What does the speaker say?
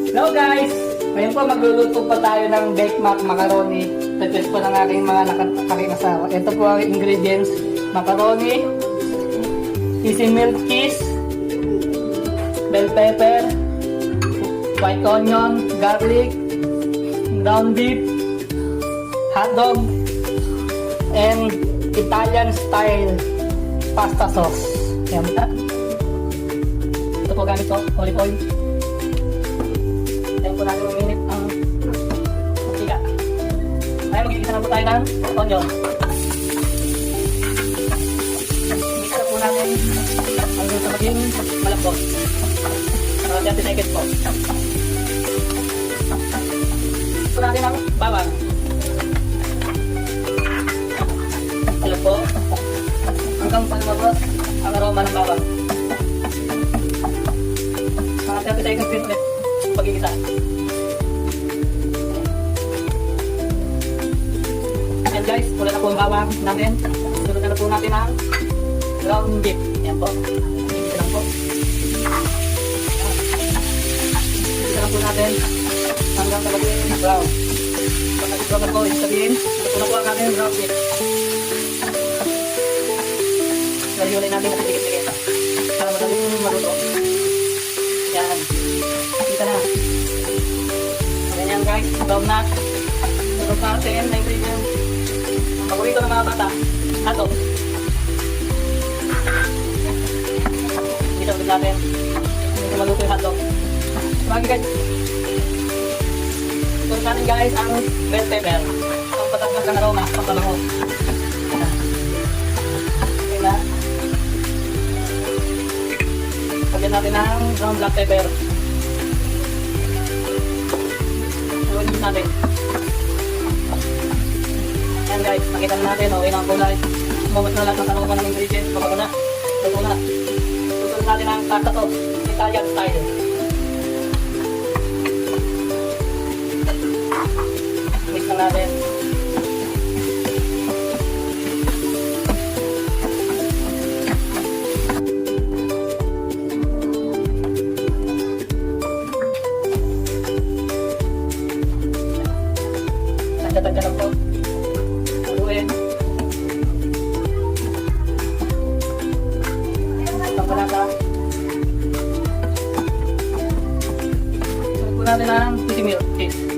Hello guys! Ngayon po magluluto po tayo ng baked macaroni. Suggest po ng aking mga nakakaking asawa. Ito po ang ingredients. Macaroni, easy milk cheese, bell pepper, white onion, garlic, ground beef, hotdog, and Italian style pasta sauce. Yan po. Ito po gamit ko, olive oil. Ayan po natin uminit ang mantika. Ngayon magigisa na po tayo ng onion. Igisa po natin hanggang sa maging malambot. Para 30 seconds po. Igisa po natin ang bawang. Alam po, hanggang palumabot ang aroma ng bawang. Mga 30 seconds din ulit pagigisa. Ayan guys, wala na po ang bawang natin. Sunod na po natin ang ground beef. Ayan po. Igisa lang po. Igisa lang po natin hanggang sa maging brown. Pag nag-brown na po, ibig sabihin, ito po na po ang ating ground beef. Layunin natin kasi dikit-dikit para madaling maluto. Yan. Kita na. Ganyan guys. Brown na. Sunod natin na ingredients. Ang paborito ng mga bata. Hotdog. Kita ulit natin. Hindi maluto yung hotdog. Sabagi guys. Sunod natin guys ang bell pepper. Ang patagmas ng aroma. Pampabango. Okay na. Lagyan natin ng ground black pepper. Lagyan natin. Ayan guys, nakita na natin. Okay na ang kulay. Umabot na lahat ng aroma ng ingredients. Baka na. Luto na. Susunod natin ang pasta to. Italian style. Mix na natin. Tagda lang po. Haluin. Pampalata. Sunod po natin ang easy milk cheese.